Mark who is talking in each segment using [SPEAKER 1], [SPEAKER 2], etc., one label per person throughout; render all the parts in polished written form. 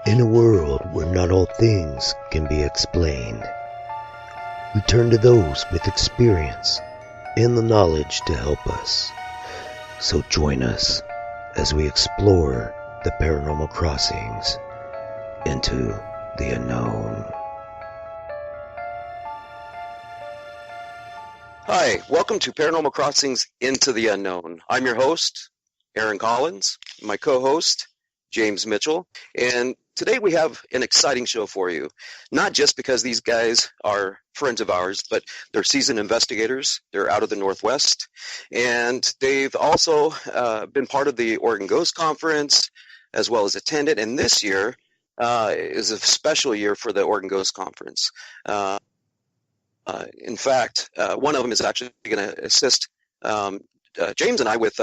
[SPEAKER 1] In a world where not all things can be explained, we turn to those with experience and the knowledge to help us. So join us as we explore the paranormal crossings into the unknown.
[SPEAKER 2] Hi, welcome to Paranormal Crossings Into the Unknown. I'm your host, Aaron Collins, my co-host, James Mitchell, and today we have an exciting show for you. Not just because these guys are friends of ours, but they're seasoned investigators. They're out of the Northwest, and they've also been part of the Oregon Ghost Conference, as well as attended, and this year is a special year for the Oregon Ghost Conference. In fact, one of them is actually going to assist James and I with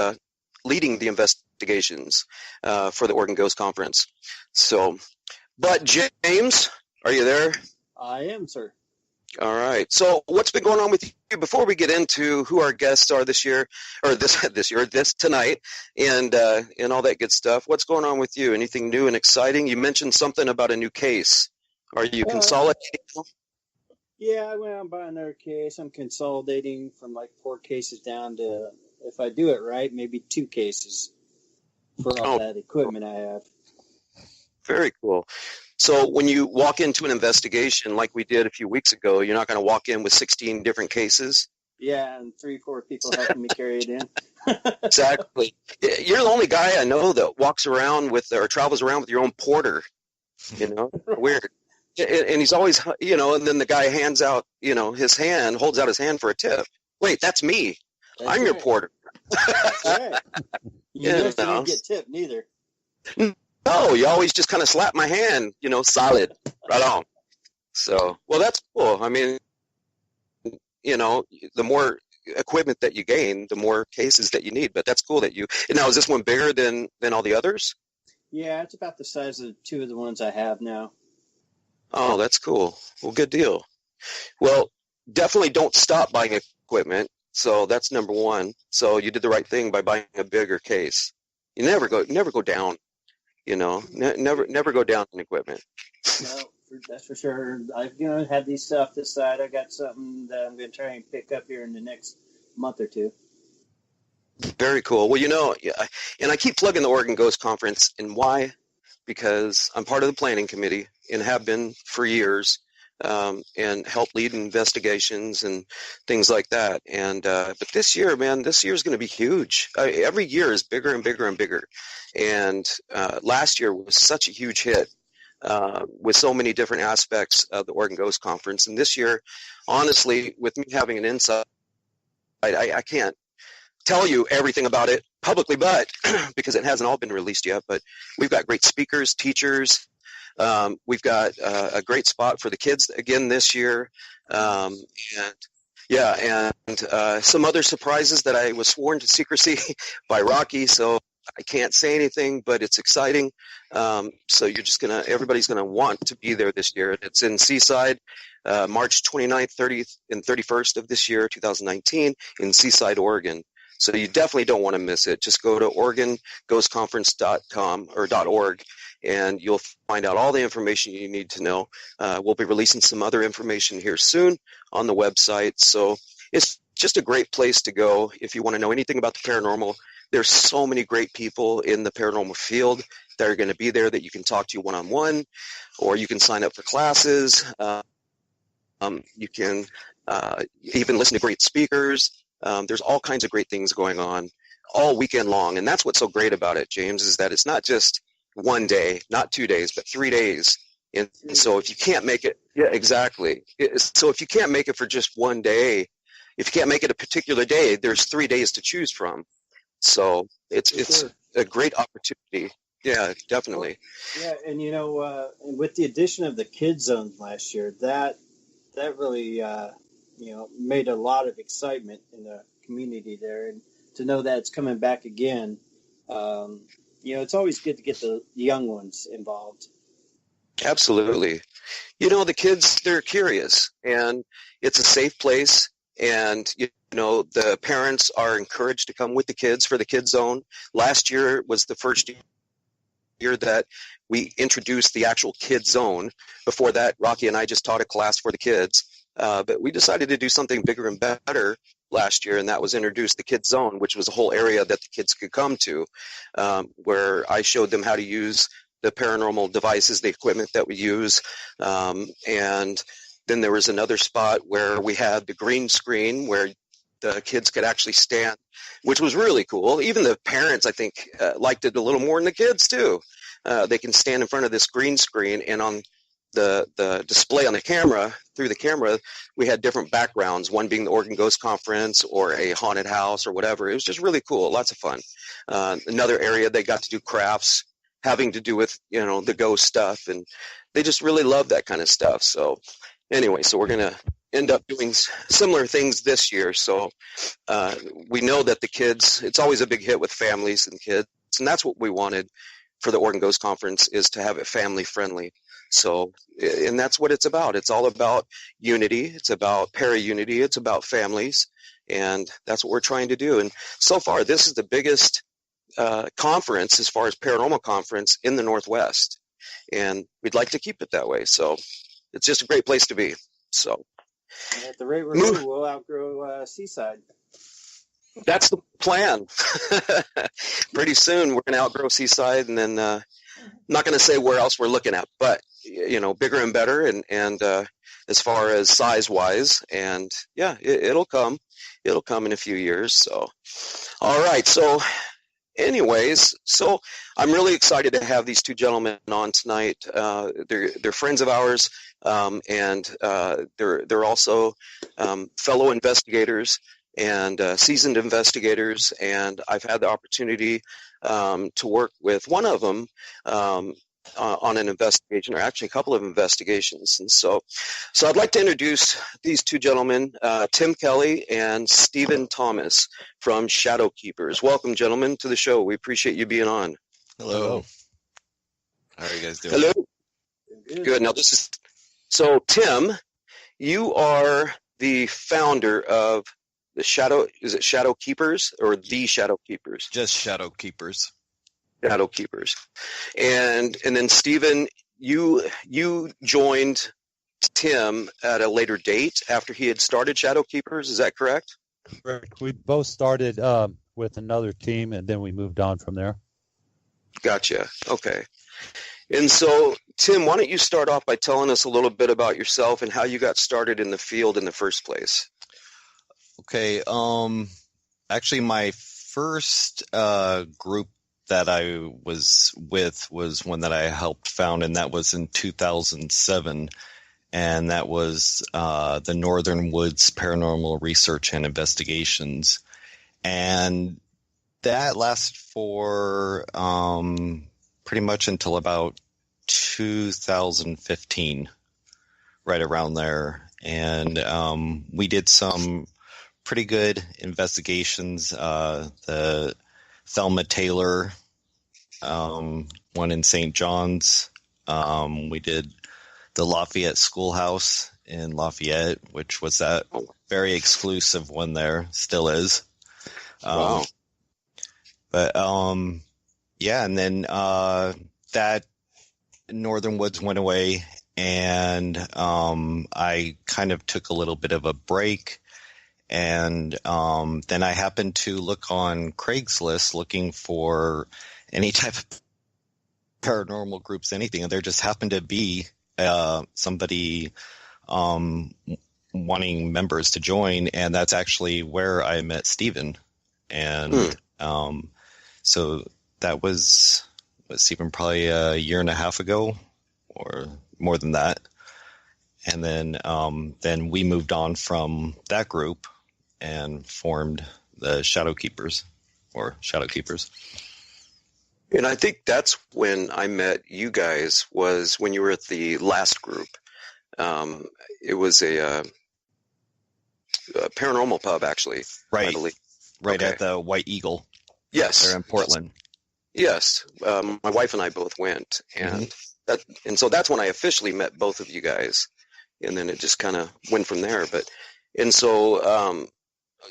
[SPEAKER 2] leading the investigations for the Oregon Ghost Conference. But James, are you there?
[SPEAKER 3] I am, sir.
[SPEAKER 2] All right. So what's been going on with you before we get into who our guests are this year, or this tonight, and all that good stuff? What's going on with you? Anything new and exciting? You mentioned something about a new case. Are you consolidating?
[SPEAKER 3] Yeah, I went out and bought another case. I'm consolidating from like 4 cases down to, if I do it right, maybe 2 cases for all that equipment I have. Very
[SPEAKER 2] cool. So when you walk into an investigation like we did a few weeks ago, you're not going to walk in with 16 different cases?
[SPEAKER 3] Yeah, and 3-4 people helping me carry it in.
[SPEAKER 2] Exactly. You're the only guy I know that walks around with or travels around with your own porter. Weird. And he's always, and then the guy hands out, holds out his hand for a tip. Wait, that's me. I'm your porter.
[SPEAKER 3] That's right. You didn't get tipped neither.
[SPEAKER 2] No, you always just kind of slap my hand, solid, right on. So, well, that's cool. I mean, the more equipment that you gain, the more cases that you need. But that's cool that now, is this one bigger than all the others?
[SPEAKER 3] Yeah, it's about the size of 2 of the ones I have now.
[SPEAKER 2] Oh, that's cool. Well, good deal. Well, definitely don't stop buying equipment. So that's number one. So you did the right thing by buying a bigger case. You never go down. Never go down in equipment.
[SPEAKER 3] No, that's for sure. I've had these stuff this side. I got something that I'm going to try and pick up here in the next month or 2.
[SPEAKER 2] Very cool. Well, and I keep plugging the Oregon Ghost Conference, and why? Because I'm part of the planning committee and have been for years, and help lead investigations and things like that. And but this year, man, this year is going to be huge. Every year is bigger and bigger and bigger. And last year was such a huge hit with so many different aspects of the Oregon Ghost Conference. And this year, honestly, with me having an insight, I can't tell you everything about it publicly, but because it hasn't all been released yet. But we've got great speakers, teachers. We've got a great spot for the kids again this year, and some other surprises that I was sworn to secrecy by Rocky, so I can't say anything, but it's exciting. So everybody's gonna want to be there this year. It's in Seaside, March 29th, 30th, and 31st of this year, 2019, in Seaside, Oregon. So you definitely don't want to miss it. Just go to OregonGhostConference.com or .org, and you'll find out all the information you need to know. We'll be releasing some other information here soon on the website. So it's just a great place to go if you want to know anything about the paranormal. There's so many great people in the paranormal field that are going to be there that you can talk to one-on-one, or you can sign up for classes. You can even listen to great speakers. There's all kinds of great things going on all weekend long. And that's what's so great about it, James, is that it's not just one day, not 2 days, but 3 days. And so if you can't make it, yeah, exactly. So if you can't make it for just one day, if you can't make it a particular day, there's 3 days to choose from. So it's a great opportunity. Yeah, definitely.
[SPEAKER 3] Yeah, and with the addition of the kids zones last year, that really made a lot of excitement in the community there, and to know that it's coming back again, it's always good to get the young ones involved.
[SPEAKER 2] Absolutely. The kids, they're curious, and it's a safe place, and the parents are encouraged to come with the kids for the kids zone. Last year was the first year that we introduced the actual kid zone. Before that, Rocky and I just taught a class for the kids. But we decided to do something bigger and better last year, and that was introduce the Kids Zone, which was a whole area that the kids could come to, where I showed them how to use the paranormal devices, the equipment that we use. And then there was another spot where we had the green screen where the kids could actually stand, which was really cool. Even the parents, I think, liked it a little more than the kids, too. They can stand in front of this green screen, and on the display on the camera, through the camera, we had different backgrounds, one being the Oregon Ghost Conference or a haunted house or whatever. It was just really cool, lots of fun. Another area they got to do crafts having to do with, the ghost stuff, and they just really love that kind of stuff. So anyway, so we're going to end up doing similar things this year. So we know that the kids, it's always a big hit with families and kids, and that's what we wanted for the Oregon Ghost Conference, is to have it family friendly. So, and that's what it's about. It's all about unity. It's about para-unity. It's about families. And that's what we're trying to do. And so far, this is the biggest conference as far as paranormal conference in the Northwest. And we'd like to keep it that way. So it's just a great place to be. So
[SPEAKER 3] at the rate we're moving, we'll outgrow Seaside.
[SPEAKER 2] That's the plan. Pretty soon we're going to outgrow Seaside, and then I'm not going to say where else we're looking at, but bigger and better, and as far as size wise, and yeah, it'll come in a few years. So, all right. So, anyways, so I'm really excited to have these two gentlemen on tonight. They're friends of ours, and they're also fellow investigators and seasoned investigators, and I've had the opportunity to work with one of them on an investigation, or actually a couple of investigations. And so I'd like to introduce these two gentlemen, Tim Kelly and Stephen Thomas from Shadow Keepers. Welcome, gentlemen, to the show. We appreciate you being on.
[SPEAKER 4] Hello. How are you guys doing?
[SPEAKER 2] Hello.
[SPEAKER 3] Good.
[SPEAKER 2] Now so Tim, you are the founder of the Shadow Keepers or the Shadow Keepers?
[SPEAKER 4] Just Shadow Keepers.
[SPEAKER 2] Shadow Keepers. And then Stephen, you joined Tim at a later date after he had started Shadow Keepers. Is that correct?
[SPEAKER 5] Correct. We both started with another team, and then we moved on from there.
[SPEAKER 2] Gotcha. Okay. And so, Tim, why don't you start off by telling us a little bit about yourself and how you got started in the field in the first place?
[SPEAKER 4] Okay. Actually, my first group that I was with was one that I helped found, and that was in 2007. And that was the Northern Woods Paranormal Research and Investigations. And that lasted for pretty much until about 2015, right around there. And we did some pretty good investigations. The Thelma Taylor, one in St. John's. We did the Lafayette Schoolhouse in Lafayette, which was that very exclusive one there, still is.
[SPEAKER 2] Wow.
[SPEAKER 4] But yeah, and then that Northern Woods went away, and I kind of took a little bit of a break. And then I happened to look on Craigslist looking for any type of paranormal groups, anything, and there just happened to be somebody wanting members to join, and that's actually where I met Stephen. And so that was Stephen probably a year and a half ago, or more than that. And then we moved on from that group and formed the Shadow Keepers, or Shadow Keepers.
[SPEAKER 2] And I think that's when I met you guys, was when you were at the last group. It was a paranormal pub, actually.
[SPEAKER 4] Right.
[SPEAKER 2] I believe.
[SPEAKER 4] Right
[SPEAKER 2] Okay.
[SPEAKER 4] at the White Eagle.
[SPEAKER 2] Yes.
[SPEAKER 4] There in Portland.
[SPEAKER 2] Yes. My wife and I both went, and so that's when I officially met both of you guys, and then it just kind of went from there.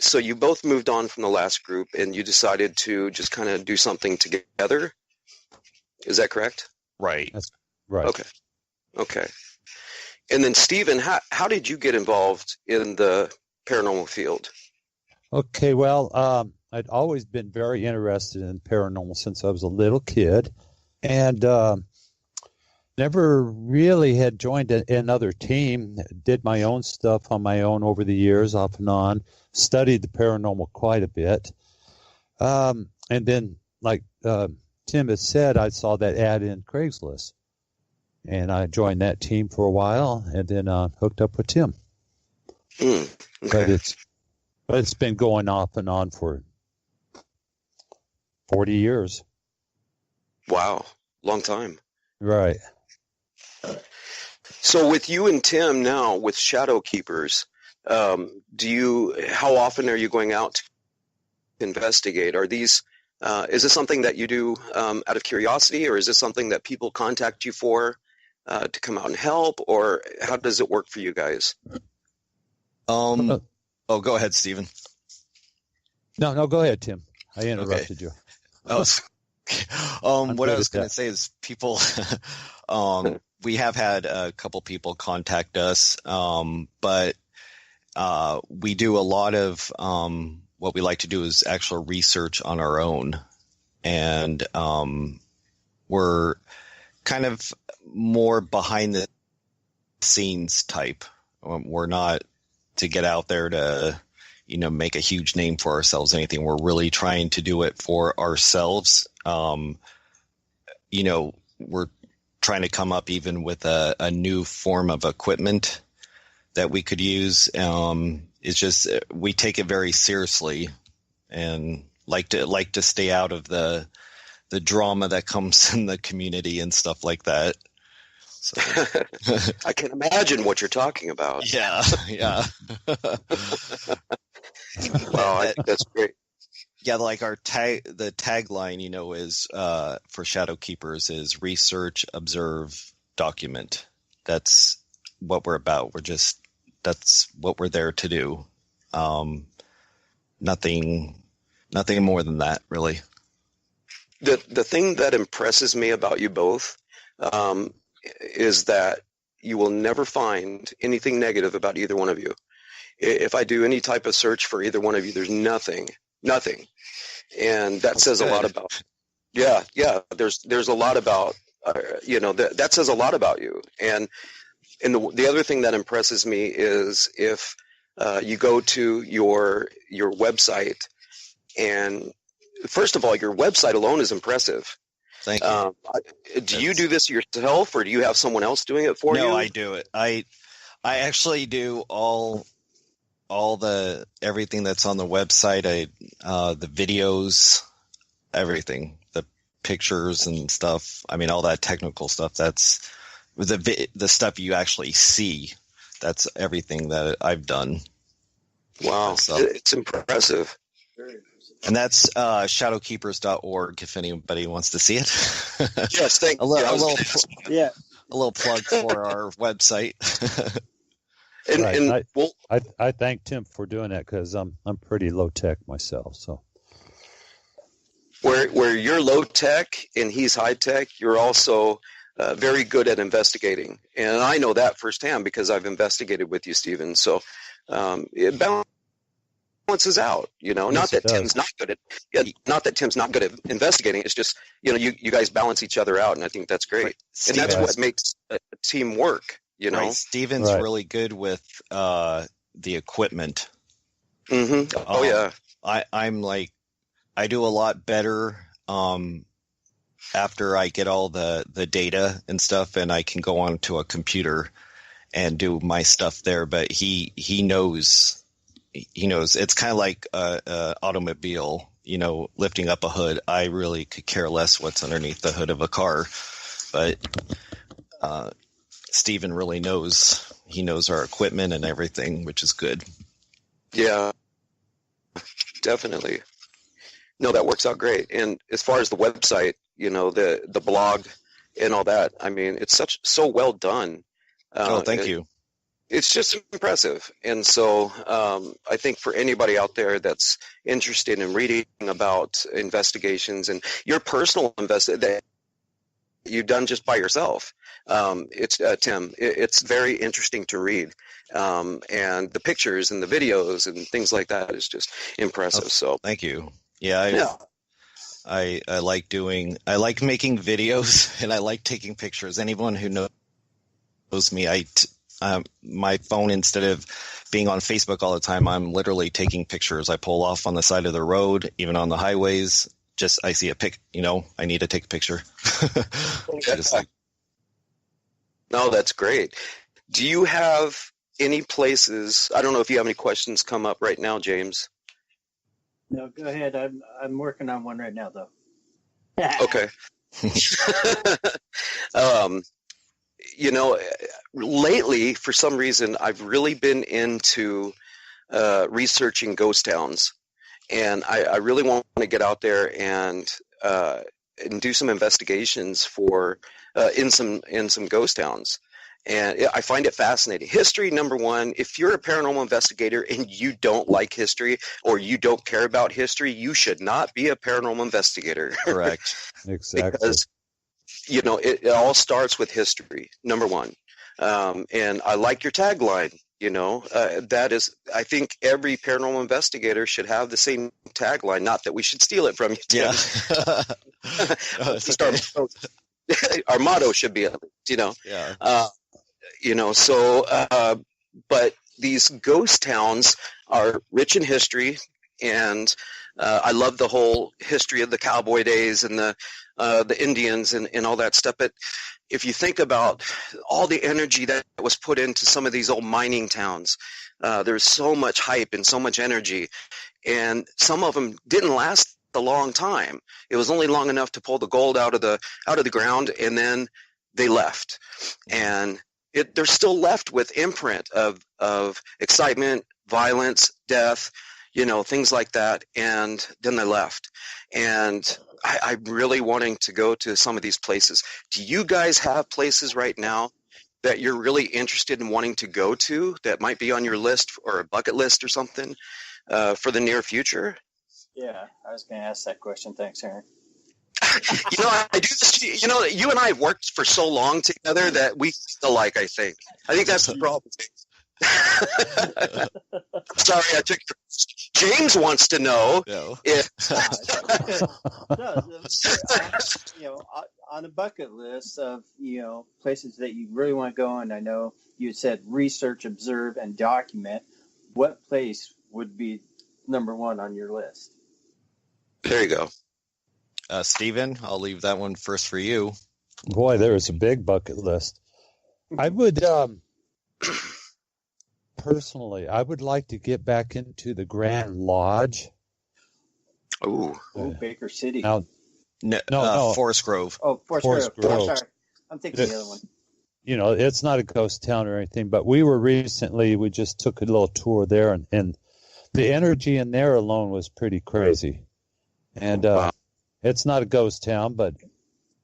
[SPEAKER 2] So you both moved on from the last group, and you decided to just kind of do something together. Is that correct?
[SPEAKER 4] Right.
[SPEAKER 5] That's right.
[SPEAKER 2] Okay. And then, Stephen, how did you get involved in the paranormal field?
[SPEAKER 5] Okay, well, I'd always been very interested in paranormal since I was a little kid, and never really had joined another team. Did my own stuff on my own over the years, off and on. Studied the paranormal quite a bit, and then, like Tim has said, I saw that ad in Craigslist, and I joined that team for a while, and then hooked up with Tim.
[SPEAKER 2] Okay.
[SPEAKER 5] But it's been going off and on for 40 years.
[SPEAKER 2] Wow, long time.
[SPEAKER 5] Right.
[SPEAKER 2] So with you and Tim now with Shadow Keepers, how often are you going out to investigate? Are these is this something that you do out of curiosity, or is this something that people contact you for to come out and help, or how does it work for you guys?
[SPEAKER 4] Oh, go ahead, Stephen.
[SPEAKER 5] No, go ahead, Tim. I interrupted you.
[SPEAKER 4] What I was going to say is people, we have had a couple people contact us, but we do a lot of what we like to do is actual research on our own. And we're kind of more behind the scenes type. We're not to get out there to, make a huge name for ourselves, anything. We're really trying to do it for ourselves. We're trying to come up even with a new form of equipment that we could use. It's just, we take it very seriously and like to stay out of the drama that comes in the community and stuff like that. So.
[SPEAKER 2] I can imagine what you're talking about.
[SPEAKER 4] Yeah.
[SPEAKER 2] Wow, I think that's great.
[SPEAKER 4] Yeah, like the tagline, is for Shadow Keepers is research, observe, document. That's what we're about. That's what we're there to do. Nothing more than that, really.
[SPEAKER 2] The thing that impresses me about you both is that you will never find anything negative about either one of you. If I do any type of search for either one of you, there's nothing, and that says
[SPEAKER 4] good.
[SPEAKER 2] A lot about. Yeah. There's a lot about that says a lot about you. And the other thing that impresses me is if you go to your website, and first of all, your website alone is impressive.
[SPEAKER 4] Thank you.
[SPEAKER 2] Do you do this yourself, or do you have someone else doing it for you?
[SPEAKER 4] No, I do it. I actually do all everything that's on the website. The videos, everything, the pictures and stuff. I mean, all that technical stuff. That's the stuff you actually see. That's everything that I've done.
[SPEAKER 2] Wow, it's impressive.
[SPEAKER 4] And that's shadowkeepers.org if anybody wants to see it.
[SPEAKER 2] Yes, thank you.
[SPEAKER 4] A little plug for our website.
[SPEAKER 5] I thank Tim for doing that because I'm pretty low tech myself. So
[SPEAKER 2] where you're low tech and he's high tech, you're also very good at investigating, and I know that firsthand because I've investigated with you, Stephen. So it balances out,
[SPEAKER 5] Yes,
[SPEAKER 2] not that Tim's not good at investigating. It's just you guys balance each other out, and I think that's great.
[SPEAKER 4] Right.
[SPEAKER 2] And that's what makes a team work.
[SPEAKER 4] Right. Steven's really good with the equipment.
[SPEAKER 2] Mm-hmm. Oh yeah.
[SPEAKER 4] I'm like, I do a lot better after I get all the data and stuff, and I can go onto a computer and do my stuff there. But he knows. He knows. It's kind of like a automobile, lifting up a hood. I really could care less what's underneath the hood of a car, but Stephen really knows. He knows our equipment and everything, which is good.
[SPEAKER 2] Yeah, definitely. No, that works out great. And as far as the website, the blog and all that, I mean, it's so well done.
[SPEAKER 4] Thank you.
[SPEAKER 2] It's just impressive. And so I think for anybody out there that's interested in reading about investigations and your personal you've done just by yourself. It's Tim. It's very interesting to read, and the pictures and the videos and things like that is just impressive. So
[SPEAKER 4] thank you. Yeah, I like making videos, and I like taking pictures. Anyone who knows me, my phone, instead of being on Facebook all the time, I'm literally taking pictures. I pull off on the side of the road, even on the highways. Just I see a I need to take a picture.
[SPEAKER 2] No, that's great. Do you have any places? I don't know if you have any questions come up right now, James.
[SPEAKER 3] No, go ahead. I'm working on one right now, though.
[SPEAKER 2] Okay. Lately, for some reason, I've really been into researching ghost towns, and I really want to get out there and do some investigations for in some ghost towns. And I find it fascinating. History, number one, if you're a paranormal investigator and you don't like history or you don't care about history, you should not be a paranormal investigator.
[SPEAKER 4] Correct.
[SPEAKER 5] Exactly.
[SPEAKER 2] Because, it all starts with history, number one. And I like your tagline. That is, I think every paranormal investigator should have the same tagline. Not that we should steal it from you, Tim.
[SPEAKER 4] Yeah.
[SPEAKER 2] Our motto should be,
[SPEAKER 4] Yeah.
[SPEAKER 2] But these ghost towns are rich in history, and I love the whole history of the cowboy days and the Indians and all that stuff. But if you think about all the energy that was put into some of these old mining towns, there's so much hype and so much energy, and some of them didn't last a long time. It was only long enough to pull the gold out of the ground, and then they left. And they're still left with imprint of excitement, violence, death, things like that. And then they left. And I'm really wanting to go to some of these places. Do you guys have places right now that you're really interested in wanting to go to that might be on your list or a bucket list or something for the near future?
[SPEAKER 3] Yeah, I was going to ask that question. Thanks, Aaron.
[SPEAKER 2] I do this. You and I have worked for so long together that we feel alike. I think that's the problem. Sorry, I took. James wants to know if
[SPEAKER 3] on a bucket list of places that you really want to go, and I know you said research, observe, and document. What place would be number one on your list?
[SPEAKER 2] There you go.
[SPEAKER 4] Stephen, I'll leave that one first for you.
[SPEAKER 5] Boy, there is a big bucket list. I would, personally, I would like to get back into the Grand Lodge.
[SPEAKER 2] Oh,
[SPEAKER 3] Baker City.
[SPEAKER 5] Now,
[SPEAKER 4] no, Forest Grove.
[SPEAKER 3] Oh, Forest Grove. Oh, sorry. I'm thinking the other one.
[SPEAKER 5] It's not a ghost town or anything, but we just took a little tour there, and the energy in there alone was pretty crazy. And it's not a ghost town, but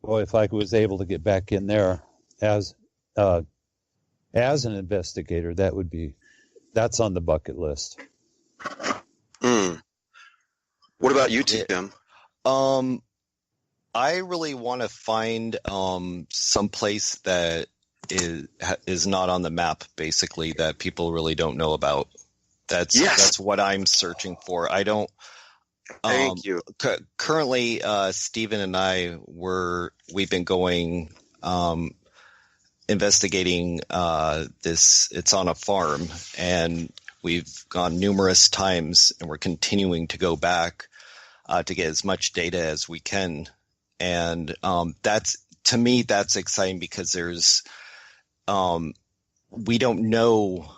[SPEAKER 5] boy, if I was able to get back in there as an investigator, that's on the bucket list.
[SPEAKER 2] What about you, Tim?
[SPEAKER 4] I really want to find some place that is not on the map, basically, that people really don't know about. That's what I'm searching for. I don't.
[SPEAKER 2] Thank you.
[SPEAKER 4] Currently, Stephen and I we've been going investigating this. It's on a farm, and we've gone numerous times, and we're continuing to go back to get as much data as we can. And to me, that's exciting because there's we don't know.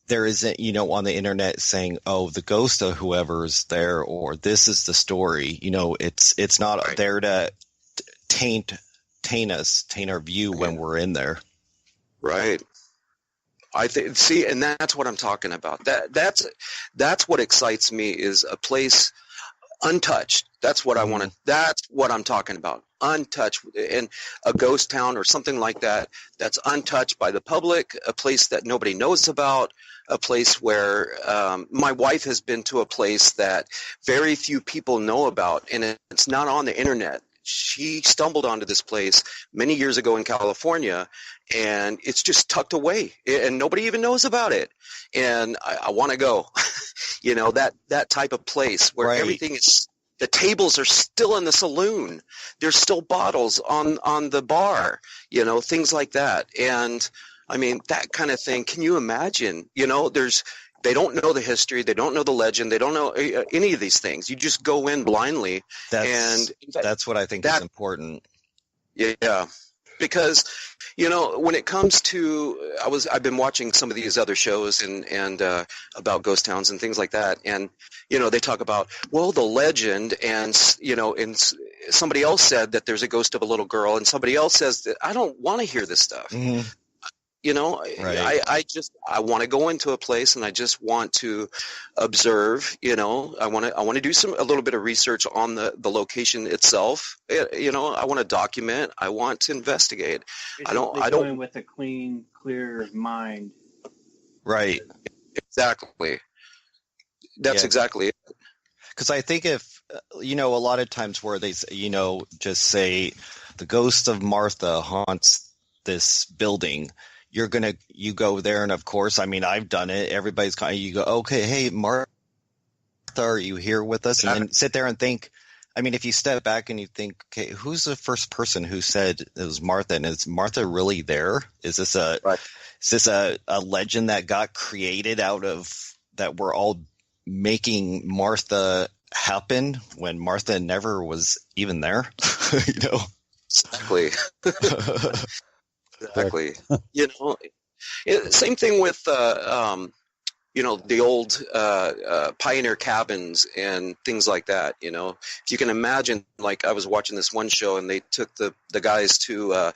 [SPEAKER 4] There isn't, on the internet saying, "Oh, the ghost of whoever's there," or "This is the story." It's not there to taint our view when we're in there.
[SPEAKER 2] Right. I think. See, and that's what I'm talking about. That's what excites me, is a place untouched. That's what I want to. That's what I'm talking about. Untouched, in a ghost town or something like that. That's untouched by the public. A place that nobody knows about. A place where my wife has been to a place that very few people know about, and it's not on the internet. she stumbled onto this place many years ago in California, and it's just tucked away, and nobody even knows about it. And I want to go, that type of place where
[SPEAKER 4] Right.
[SPEAKER 2] everything is. The tables are still in the saloon. There's still bottles on the bar, things like that. And I mean, that kind of thing. Can you imagine? They don't know the history. They don't know the legend. They don't know any of these things. You just go in blindly.
[SPEAKER 4] That's what I think is important.
[SPEAKER 2] Yeah. Because, when it comes to, I've been watching some of these other shows and about ghost towns and things like that. And, they talk about, well, the legend and somebody else said that there's a ghost of a little girl, and somebody else says that I don't want to hear this stuff.
[SPEAKER 4] Mm-hmm.
[SPEAKER 2] Right. I want to go into a place and I just want to observe, I want to do a little bit of research on the location itself. I want to document, I want to investigate. I don't
[SPEAKER 3] going with a clean, clear mind.
[SPEAKER 4] Right.
[SPEAKER 2] Exactly. That's exactly it.
[SPEAKER 4] Because I think if, a lot of times where they, just say the ghost of Martha haunts this building, you go there, and of course, I mean, I've done it. Everybody's you go, okay, hey, Martha, are you here with us? And then sit there and think. I mean, if you step back and you think, okay, who's the first person who said it was Martha, and is Martha really there? Is this a legend that got created out of that? We're all making Martha happen when Martha never was even there.
[SPEAKER 2] Exactly. Exactly. Same thing with the old pioneer cabins and things like that. If you can imagine, like I was watching this one show and they took the guys to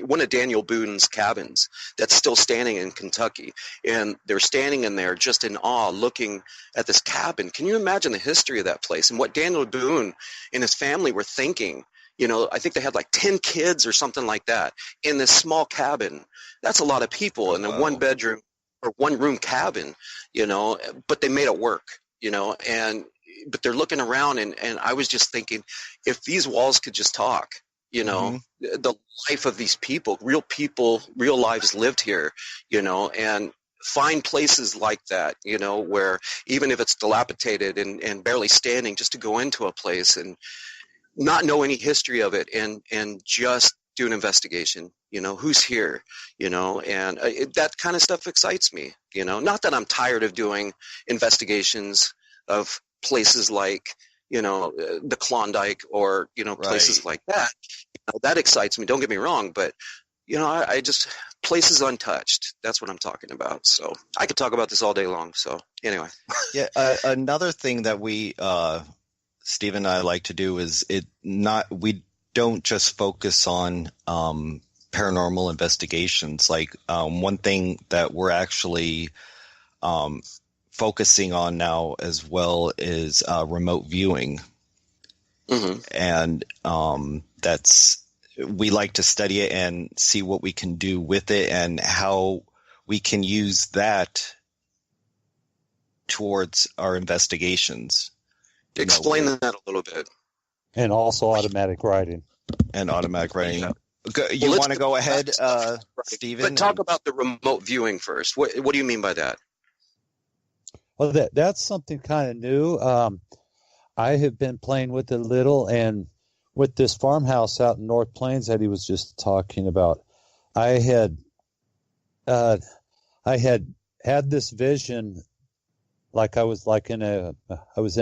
[SPEAKER 2] one of Daniel Boone's cabins that's still standing in Kentucky, and they're standing in there just in awe looking at this cabin. Can you imagine the history of that place and what Daniel Boone and his family were thinking? I think they had like 10 kids or something like that in this small cabin. That's a lot of people in a one bedroom or one room cabin, but they made it work, but they're looking around and I was just thinking, if these walls could just talk, the life of these people, real lives lived here, and find places like that, where even if it's dilapidated and barely standing, just to go into a place and not know any history of it and just do an investigation, who's here, and that kind of stuff excites me, not that I'm tired of doing investigations of places like, the Klondike or, places like that. That excites me. Don't get me wrong, but I just, places untouched. That's what I'm talking about. So I could talk about this all day long. So anyway.
[SPEAKER 4] Yeah. Another thing that we, Steve and I like to do is we don't just focus on paranormal investigations. Like one thing that we're actually focusing on now as well is remote viewing. Mm-hmm. And we like to study it and see what we can do with it and how we can use that towards our investigations.
[SPEAKER 2] Explain that a little bit.
[SPEAKER 5] And also automatic writing.
[SPEAKER 4] You want to go ahead, Stephen?
[SPEAKER 2] But talk about the remote viewing first. What do you mean by that?
[SPEAKER 5] Well, that's something kind of new. I have been playing with it a little, and with this farmhouse out in North Plains that he was just talking about, I had had this vision. Like I was in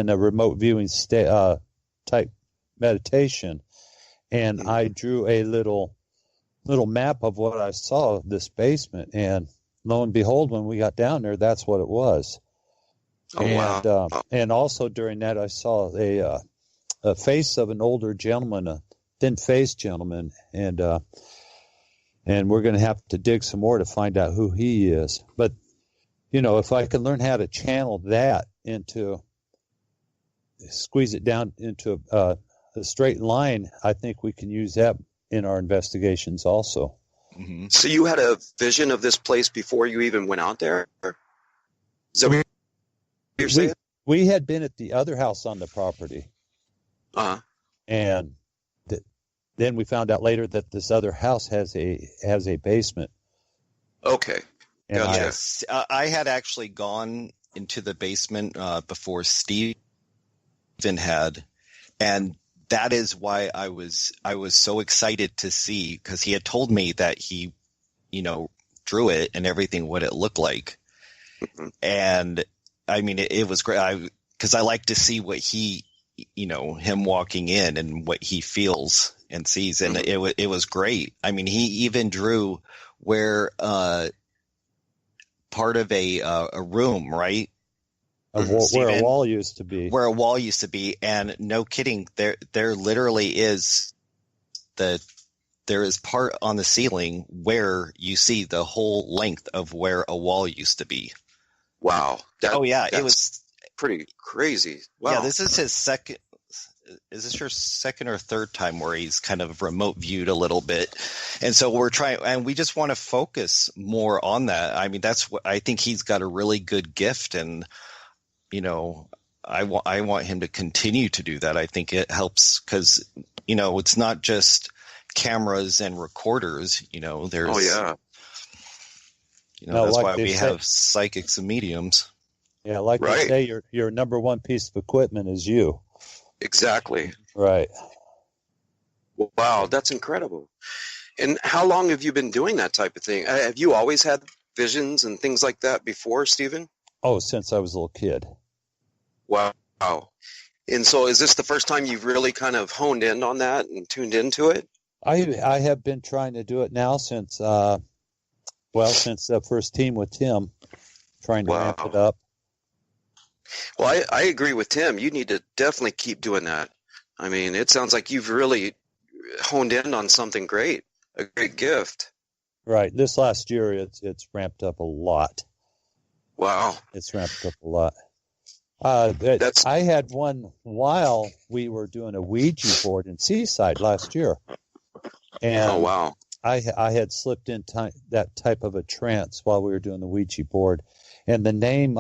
[SPEAKER 5] a remote viewing type meditation, and I drew a little map of what I saw of this basement, and lo and behold, when we got down there, that's what it was.
[SPEAKER 2] Oh, wow.
[SPEAKER 5] And also during that, I saw a face of an older gentleman, a thin-faced gentleman, and we're going to have to dig some more to find out who he is, but. If I can learn how to channel that squeeze it down into a straight line, I think we can use that in our investigations also.
[SPEAKER 2] Mm-hmm. So you had a vision of this place before you even went out there? Is that what you're saying?
[SPEAKER 5] We had been at the other house on the property.
[SPEAKER 2] Uh-huh.
[SPEAKER 5] And then we found out later that this other house has a basement.
[SPEAKER 2] Okay.
[SPEAKER 5] And
[SPEAKER 2] Gotcha.
[SPEAKER 4] Yes, I had actually gone into the basement before Steven had, and that is why I was so excited to see, because he had told me that he, drew it and everything, what it looked like.
[SPEAKER 2] Mhm.
[SPEAKER 4] And I mean, it was great because I like to see what he, him walking in and what he feels and sees. And it was great. I mean, he even drew where part of a room, right?
[SPEAKER 5] Where a wall used to be.
[SPEAKER 4] Where a wall used to be. And no kidding, there literally is there is part on the ceiling where you see the whole length of where a wall used to be.
[SPEAKER 2] Wow.
[SPEAKER 4] It was
[SPEAKER 2] pretty crazy. Wow.
[SPEAKER 4] Yeah, this is his second. Is this your second or third time where he's kind of remote viewed a little bit? And so we're trying, and we just want to focus more on that. I mean, that's what I think he's got a really good gift, and I want him to continue to do that. I think it helps because it's not just cameras and recorders. There's that's
[SPEAKER 5] like
[SPEAKER 4] why we
[SPEAKER 5] say,
[SPEAKER 4] have psychics and mediums.
[SPEAKER 5] Yeah, like they say, your number one piece of equipment is you.
[SPEAKER 2] Exactly.
[SPEAKER 5] Right.
[SPEAKER 2] Wow, that's incredible. And how long have you been doing that type of thing? Have you always had visions and things like that before, Stephen?
[SPEAKER 5] Oh, since I was a little kid.
[SPEAKER 2] Wow. And so is this the first time you've really kind of honed in on that and tuned into it?
[SPEAKER 5] I have been trying to do it now since the first team with Tim, trying to ramp it up.
[SPEAKER 2] Well, I agree with Tim. You need to definitely keep doing that. I mean, it sounds like you've really honed in on something great, a great gift.
[SPEAKER 5] Right. This last year, it's ramped up a lot.
[SPEAKER 2] Wow.
[SPEAKER 5] It's ramped up a lot. I had one while we were doing a Ouija board in Seaside last year. And
[SPEAKER 2] oh, wow.
[SPEAKER 5] I had slipped in that type of a trance while we were doing the Ouija board. And the name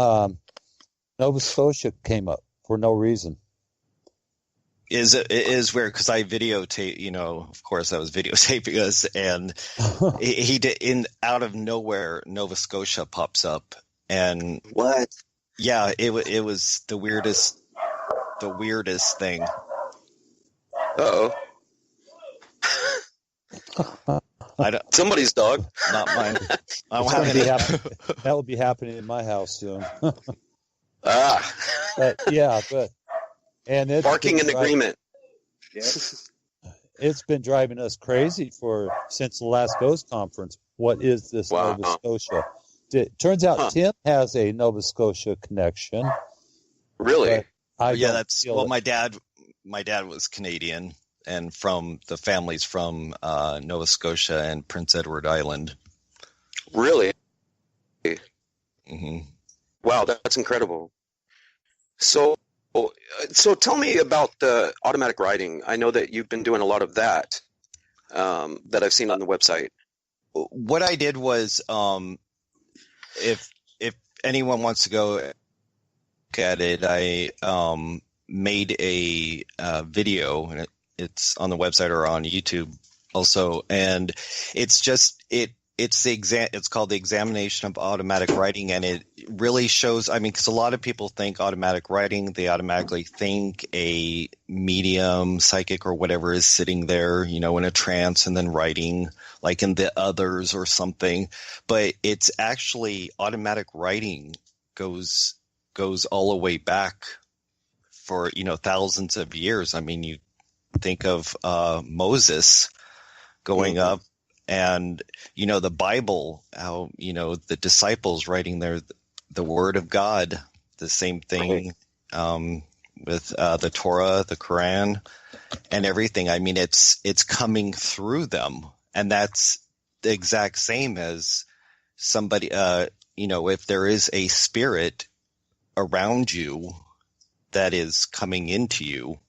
[SPEAKER 5] Nova Scotia came up for no reason.
[SPEAKER 4] It is weird because I videotape, of course I was videotaping us, and he did out of nowhere, Nova Scotia pops up, and
[SPEAKER 2] what?
[SPEAKER 4] Yeah, it was the weirdest thing.
[SPEAKER 2] Uh-oh. Somebody's dog.
[SPEAKER 4] Not mine.
[SPEAKER 5] That will be happening in my house soon. And it's
[SPEAKER 2] barking in agreement.
[SPEAKER 3] Yeah.
[SPEAKER 5] It's been driving us crazy since the last Ghost Conference. What is this Nova Scotia? It turns out Tim has a Nova Scotia connection.
[SPEAKER 2] Really?
[SPEAKER 4] My dad was Canadian, and from the families from Nova Scotia and Prince Edward Island.
[SPEAKER 2] Really?
[SPEAKER 4] Mm-hmm.
[SPEAKER 2] Wow, that's incredible. So tell me about the automatic writing. I know that you've been doing a lot of that that I've seen on the website.
[SPEAKER 4] What I did was, if anyone wants to go look at it, I made a video, and it's on the website or on YouTube also, and it's just it's called the examination of automatic writing, and it really shows, because a lot of people think automatic writing, they automatically think a medium, psychic, or whatever is sitting there, in a trance and then writing, like in The Others or something. But it's actually automatic writing goes all the way back for, thousands of years. You think of Moses going up, and the Bible, how the disciples writing the Word of God, the same thing with the Torah, the Quran, and everything. It's coming through them, and that's the exact same as somebody. If there is a spirit around you that is coming into you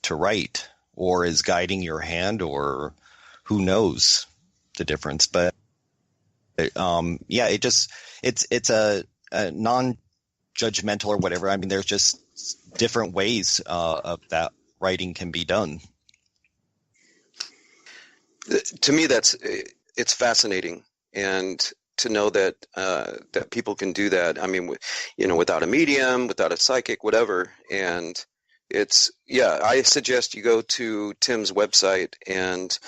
[SPEAKER 4] to write, or is guiding your hand, or who knows the difference, but it's a non-judgmental or whatever. There's just different ways of that writing can be done.
[SPEAKER 2] To me, it's fascinating, and to know that that people can do that. I mean, without a medium, without a psychic, whatever. And I suggest you go to Tim's website and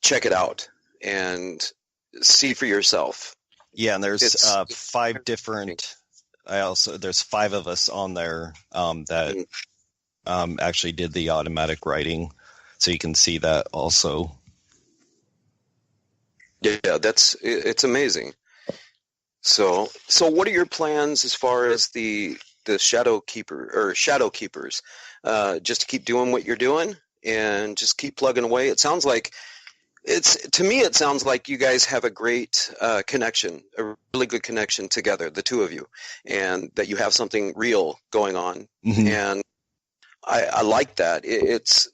[SPEAKER 2] check it out and see for yourself.
[SPEAKER 4] Yeah, and there's 5 different. There's 5 of us on there that actually did the automatic writing, so you can see that also.
[SPEAKER 2] Yeah, it's amazing. So what are your plans as far as the shadow keepers? Just to keep doing what you're doing and just keep plugging away. It sounds like it sounds like you guys have a great connection, a really good connection together, the two of you, and that you have something real going on.
[SPEAKER 4] Mm-hmm.
[SPEAKER 2] And I like that. It's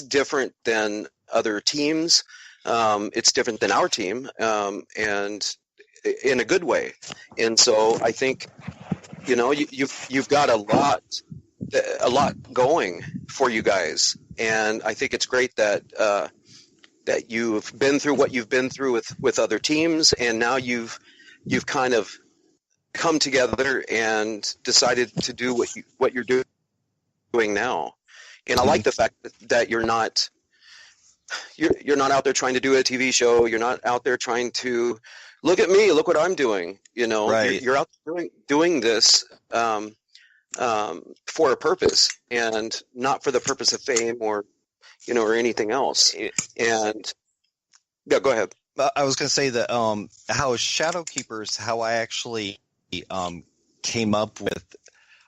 [SPEAKER 2] different than other teams. It's different than our team, and in a good way. And so I think, you've got a lot going for you guys, and I think it's great that that you've been through what you've been through with other teams, and now you've kind of come together and decided to do what you're doing now. And I like the fact that you're not out there trying to do a TV show. You're not out there trying to look at me, look what I'm doing.
[SPEAKER 4] Right.
[SPEAKER 2] You're out there doing this for a purpose, and not for the purpose of fame or anything else. And yeah, go ahead.
[SPEAKER 4] I was going to say that how Shadow Keepers, how I actually came up with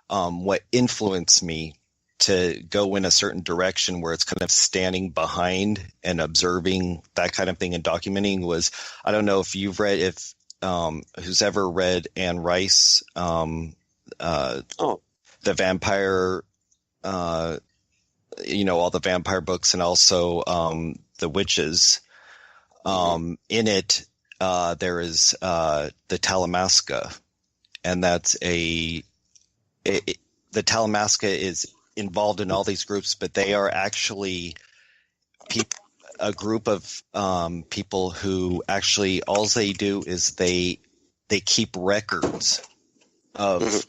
[SPEAKER 4] what influenced me to go in a certain direction where it's kind of standing behind and observing that kind of thing and documenting was, I don't know if you've read, who's ever read Anne Rice, the vampire, all the vampire books, and also the witches. In it, there is the Talamasca, and that's the Talamasca is involved in all these groups, but they are actually a group of people who actually all they do is they keep records of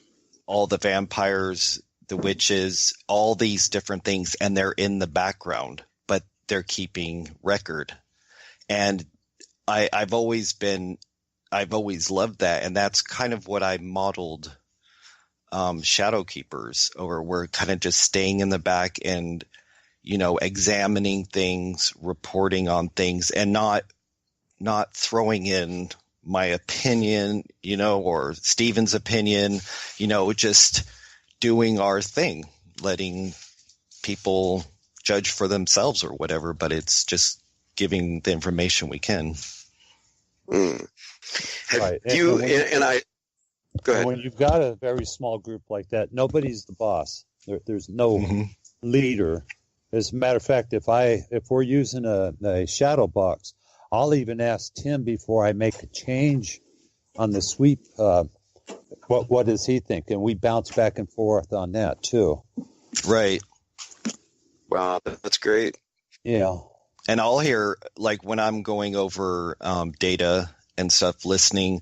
[SPEAKER 4] all the vampires, the witches, all these different things, and they're in the background, but they're keeping record. And I've always loved that, and that's kind of what I modeled Shadow Keepers over. We're kind of just staying in the back and examining things, reporting on things, and not throwing in my opinion, or Steven's opinion, just doing our thing, letting people judge for themselves or whatever, but it's just giving the information we can.
[SPEAKER 2] Have you and I go ahead.
[SPEAKER 5] When you've got a very small group like that, nobody's the boss. There's no leader. As a matter of fact, if we're using a shadow box, I'll even ask Tim before I make a change on the sweep. What does he think? And we bounce back and forth on that too.
[SPEAKER 4] Right.
[SPEAKER 2] Wow, that's great.
[SPEAKER 5] Yeah.
[SPEAKER 4] And I'll hear, like, when I'm going over data and stuff, listening,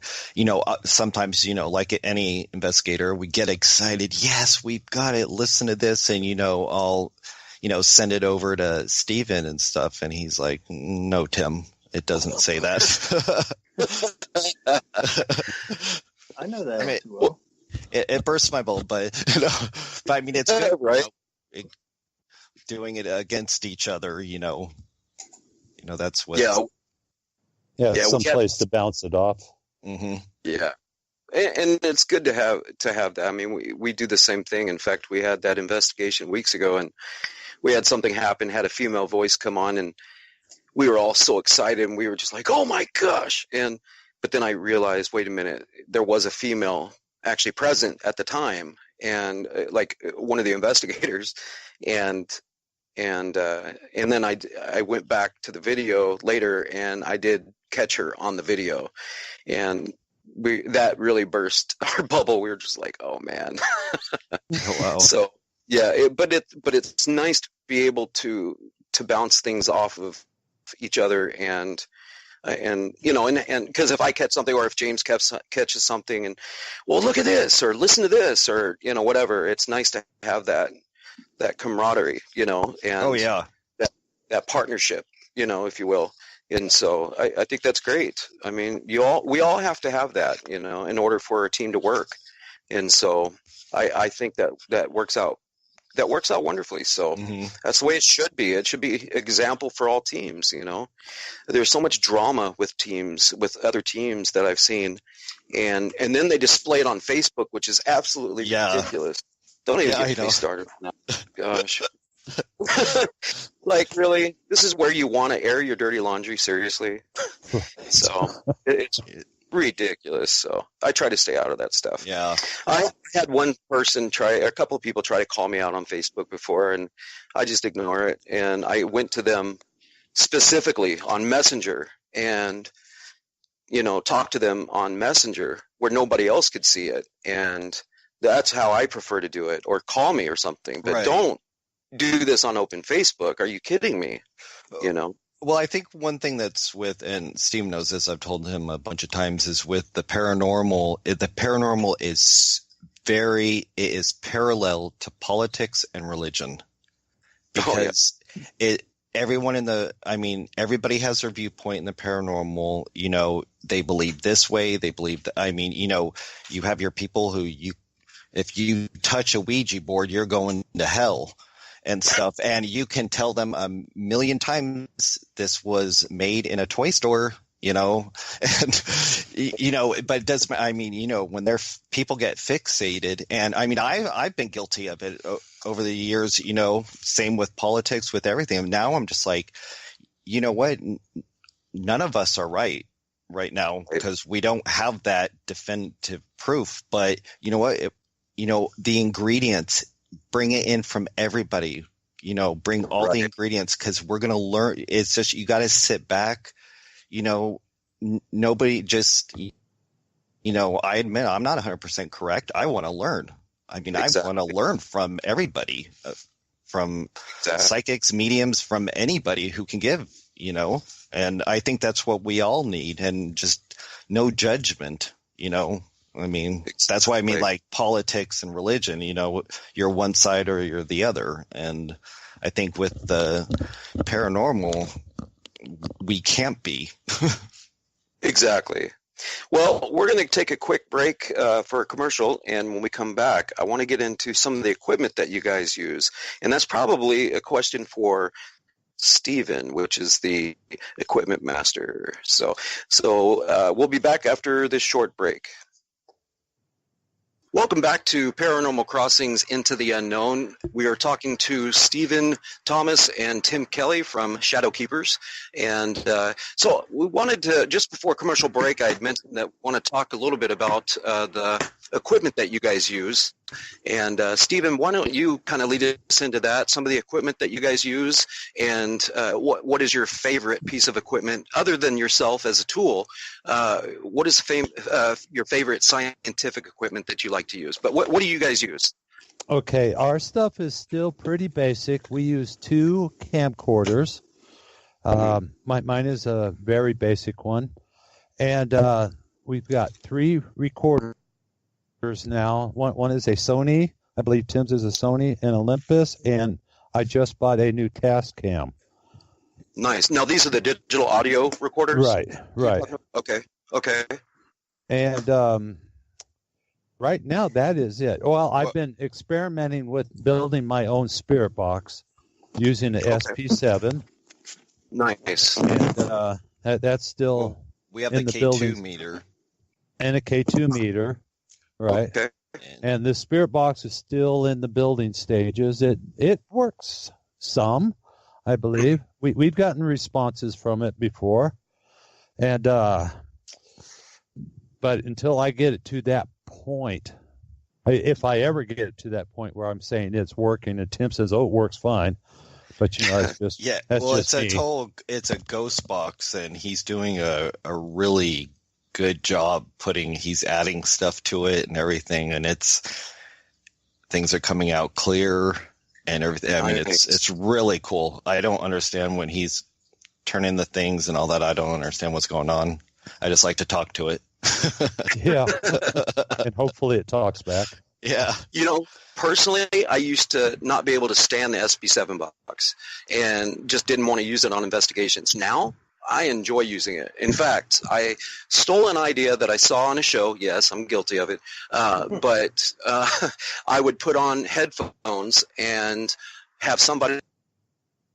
[SPEAKER 4] sometimes, like any investigator, we get excited. Yes, we've got it. Listen to this. And, I'll, send it over to Steven and stuff. And he's like, no, Tim, it doesn't say that.
[SPEAKER 3] I know that.
[SPEAKER 4] I mean,
[SPEAKER 3] too well.
[SPEAKER 4] It bursts my bubble, but, but I mean, it's good,
[SPEAKER 2] right?
[SPEAKER 4] Doing it against each other, that's what.
[SPEAKER 5] Yeah, someplace to bounce it off.
[SPEAKER 4] Mm-hmm.
[SPEAKER 2] Yeah, and it's good to have that. I mean, we do the same thing. In fact, we had that investigation weeks ago, and we had something happen. Had a female voice come on, and we were all so excited, and we were just like, "Oh my gosh!" But then I realized, wait a minute, there was a female actually present at the time, and like one of the investigators, and then I went back to the video later, and I did catch her on the video, and that really burst our bubble. We were just like, oh man.
[SPEAKER 4] Oh, wow.
[SPEAKER 2] So yeah, but it's nice to be able to bounce things off of each other, and you know, and because if I catch something, or if James catches something, and well, look at this, or listen to this, or you know, whatever, it's nice to have that camaraderie, you know, and
[SPEAKER 4] Oh yeah.
[SPEAKER 2] that partnership, you know, if you will. And so I think that's great. I mean, we all have to have that, you know, in order for a team to work. And so I think that works out. That works out wonderfully. So that's the way it should be. It should be example for all teams, you know. There's so much drama with other teams that I've seen. And then they display it on Facebook, which is absolutely ridiculous. Don't even get me started on that. Gosh. Like, really? This is where you want to air your dirty laundry? Seriously? So it's ridiculous. So I try to stay out of that stuff.
[SPEAKER 4] Yeah.
[SPEAKER 2] I had a couple of people try to call me out on Facebook before, and I just ignore it. And I went to them specifically on Messenger and, you know, talked to them on Messenger where nobody else could see it. And that's how I prefer to do it, or call me or something. But don't do this on open Facebook. Are you kidding me? You know?
[SPEAKER 4] Well, I think one thing that's and Steve knows this, I've told him a bunch of times, is with the paranormal. The paranormal is parallel to politics and religion, because everybody has their viewpoint in the paranormal. You know, they believe this way. They believe that. I mean, you know, you have your people who if you touch a Ouija board, you're going to hell. And stuff, and you can tell them a million times this was made in a toy store, you know, and you know, but it doesn't. I mean, you know, when people get fixated, and I mean, I've been guilty of it over the years, you know. Same with politics, with everything. Now I'm just like, you know what? None of us are right now because we don't have that definitive proof. But you know what? The ingredients. Bring it in from everybody, you know, bring all the ingredients, because we're going to learn. It's just, you got to sit back, you know, nobody just, you know, I admit I'm not 100% correct. I want to learn. I mean, I want to learn from everybody, from psychics, mediums, from anybody who can give, you know, and I think that's what we all need, and just no judgment, you know. I mean, that's why I mean, like politics and religion, you know, you're one side or you're the other. And I think with the paranormal, we can't be.
[SPEAKER 2] Exactly. Well, we're going to take a quick break for a commercial. And when we come back, I want to get into some of the equipment that you guys use. And that's probably a question for Steven, which is the equipment master. So we'll be back after this short break. Welcome back to Paranormal Crossings Into the Unknown. We are talking to Stephen Thomas and Tim Kelly from Shadow Keepers. And so we wanted to, just before commercial break, I had mentioned that we want to talk a little bit about the equipment that you guys use. And Stephen, why don't you kind of lead us into that, some of the equipment that you guys use, and what is your favorite piece of equipment, other than yourself as a tool? What is your favorite scientific equipment that you like to use? But what do you guys use?
[SPEAKER 5] Okay, our stuff is still pretty basic. We use 2 camcorders. Mine is a very basic one. And we've got 3 recorders now. One is a Sony. I believe Tim's is a Sony and Olympus. And I just bought a new Tascam.
[SPEAKER 2] Nice. Now, these are the digital audio recorders?
[SPEAKER 5] Right.
[SPEAKER 2] Okay.
[SPEAKER 5] And right now, that is it. Well, I've been experimenting with building my own spirit box using the SP7.
[SPEAKER 2] Nice.
[SPEAKER 5] And that's still
[SPEAKER 4] we have
[SPEAKER 5] in
[SPEAKER 4] the K2 meter.
[SPEAKER 5] And a K2 meter, right?
[SPEAKER 2] Okay.
[SPEAKER 5] And the spirit box is still in the building stages. It works some, I believe. We've gotten responses from it before. And but until I get it to that point, if I ever get it to that point where I'm saying it's working, and Tim says, "Oh, it works fine," but you know, it's just
[SPEAKER 4] it's a ghost box, and he's doing a really good job he's adding stuff to it and everything, and things are coming out clear and everything. I mean, it's really cool. I don't understand when he's turn in the things and all that. I don't understand what's going on. I just like to talk to it.
[SPEAKER 5] Yeah. And hopefully it talks back.
[SPEAKER 4] Yeah.
[SPEAKER 2] Personally, I used to not be able to stand the SB7 box and just didn't want to use it on investigations. Now, I enjoy using it. In fact, I stole an idea that I saw on a show. Yes, I'm guilty of it. But I would put on headphones and have somebody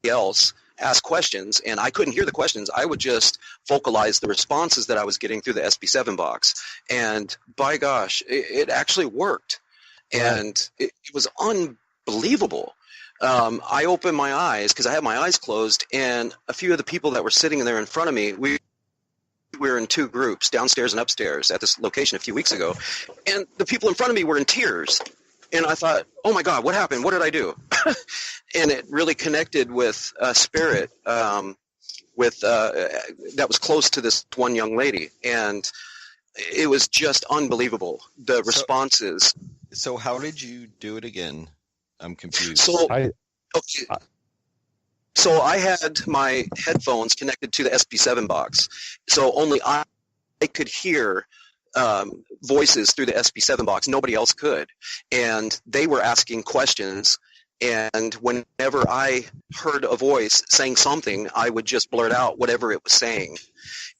[SPEAKER 2] else ask questions, and I couldn't hear the questions. I would just vocalize the responses that I was getting through the SB7 box. And by gosh, it actually worked. And it was unbelievable. I opened my eyes because I had my eyes closed, and a few of the people that were sitting there in front of me, we were in two groups, downstairs and upstairs, at this location a few weeks ago, and the people in front of me were in tears. And I thought, oh my God, what happened? What did I do? And it really connected with a spirit that was close to this one young lady, and it was just unbelievable. The responses.
[SPEAKER 4] So how did you do it again? I'm confused.
[SPEAKER 2] So I had my headphones connected to the SB7 box, so only I could hear voices through the SB7 box. Nobody else could, and they were asking questions. And whenever I heard a voice saying something, I would just blurt out whatever it was saying.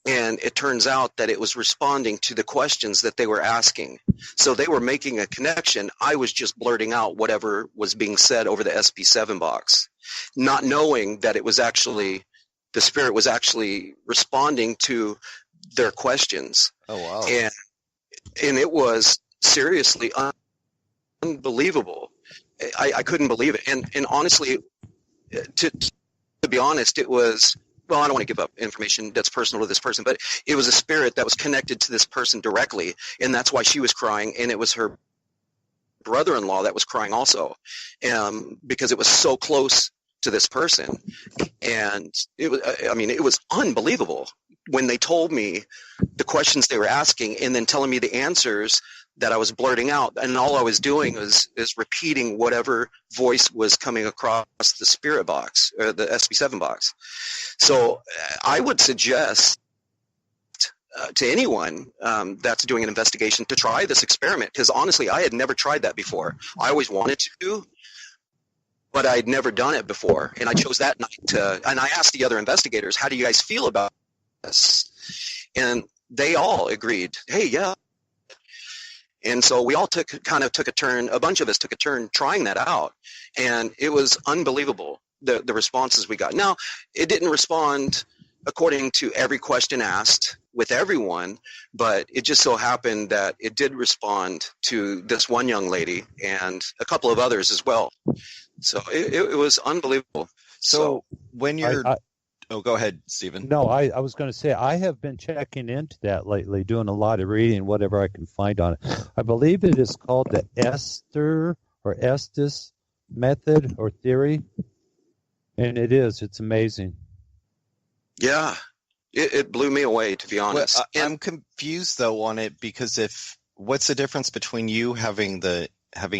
[SPEAKER 2] And it turns out that it was responding to the questions that they were asking. So they were making a connection. I was just blurting out whatever was being said over the SB7 box, not knowing that it was actually, the spirit was actually responding to their questions.
[SPEAKER 4] Oh, wow.
[SPEAKER 2] And it was seriously unbelievable. I couldn't believe it. And honestly, to be honest, it was, well, I don't want to give up information that's personal to this person, but it was a spirit that was connected to this person directly, and that's why she was crying, and it was her brother-in-law that was crying also, because it was so close to this person. And it was unbelievable when they told me the questions they were asking and then telling me the answers that I was blurting out, and all I was doing is repeating whatever voice was coming across the spirit box or the SB7 box. So I would suggest to anyone that's doing an investigation to try this experiment, because honestly, I had never tried that before. I always wanted to, but I'd never done it before, and I chose that night and I asked the other investigators, how do you guys feel about this? And they all agreed, hey, yeah. And so we all took a turn, a bunch of us took a turn trying that out, and it was unbelievable, the responses we got. Now, it didn't respond according to every question asked with everyone, but it just so happened that it did respond to this one young lady and a couple of others as well. So it was unbelievable.
[SPEAKER 4] So when you're... Oh, go ahead, Stephen.
[SPEAKER 5] No, I was going to say I have been checking into that lately, doing a lot of reading, whatever I can find on it. I believe it is called the Estes method or theory, and it's amazing.
[SPEAKER 2] Yeah, it blew me away, to be honest.
[SPEAKER 4] Well, I'm confused though on it, because what's the difference between you having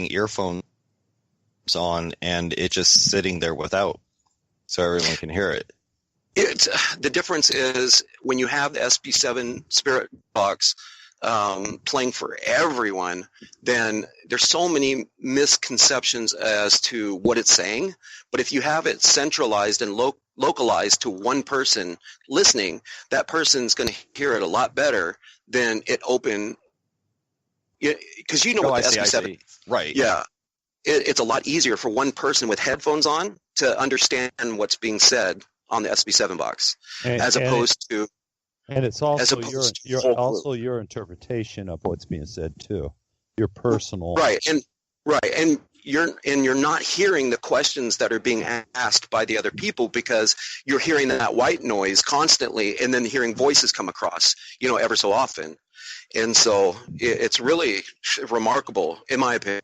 [SPEAKER 4] earphones on and it just sitting there without, so everyone can hear it?
[SPEAKER 2] The difference is when you have the SB7 spirit box playing for everyone, then there's so many misconceptions as to what it's saying. But if you have it centralized and localized to one person listening, that person's going to hear it a lot better than it open. Because what the SB7,
[SPEAKER 4] right?
[SPEAKER 2] Yeah, it's a lot easier for one person with headphones on to understand what's being said on the SB7 box, as opposed to
[SPEAKER 5] your interpretation of what's being said too, your personal
[SPEAKER 2] and you're not hearing the questions that are being asked by the other people, because you're hearing that white noise constantly and then hearing voices come across, ever so often. And so it's really remarkable, in my opinion.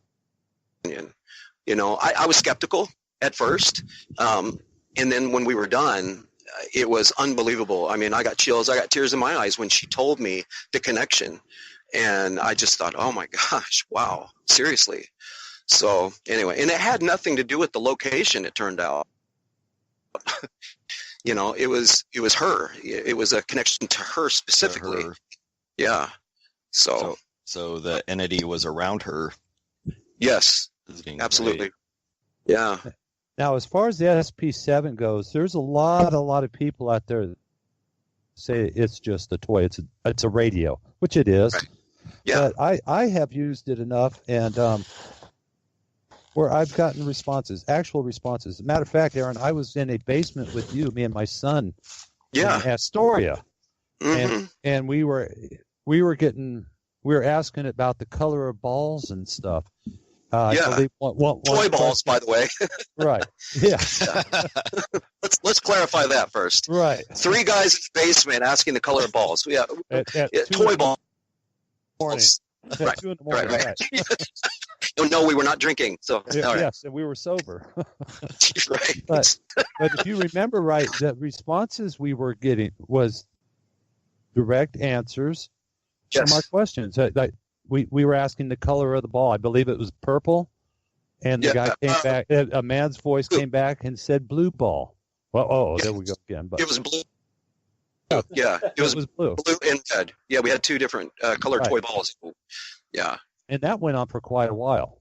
[SPEAKER 2] I was skeptical at first. And then when we were done, it was unbelievable. I mean, I got chills. I got tears in my eyes when she told me the connection. And I just thought, oh, my gosh, wow, seriously. So anyway, and it had nothing to do with the location, it turned out. it was her. It was a connection to her specifically.
[SPEAKER 4] Her.
[SPEAKER 2] Yeah. So
[SPEAKER 4] the entity was around her.
[SPEAKER 2] Yes, absolutely. Right? Yeah.
[SPEAKER 5] Now, as far as the SP7 goes, there's a lot of people out there that say it's just a toy. It's a radio, which it is.
[SPEAKER 2] Right. Yeah.
[SPEAKER 5] But I have used it enough, and where I've gotten actual responses. As a matter of fact, Aaron, I was in a basement with you, me and my son, in Astoria, and we were asking about the color of balls and stuff. I believe
[SPEAKER 2] toy balls, by the way.
[SPEAKER 5] Right. Yeah.
[SPEAKER 2] Let's clarify that first.
[SPEAKER 5] Right.
[SPEAKER 2] 3 guys in the basement asking the color of balls. Yeah. Toy balls.
[SPEAKER 5] Morning.
[SPEAKER 2] Right.
[SPEAKER 5] 2 in the morning. Right.
[SPEAKER 2] No, we were not drinking. So
[SPEAKER 5] yes, and we were sober.
[SPEAKER 2] Right.
[SPEAKER 5] But if you remember right, the responses we were getting was direct answers to my questions. We were asking the color of the ball. I believe it was purple, and the guy came back. A man's voice came back and said blue ball. Well, there we go again. But
[SPEAKER 2] it was blue. Yeah, it was blue and red. Yeah, we had 2 different colored toy balls. Yeah,
[SPEAKER 5] and that went on for quite a while.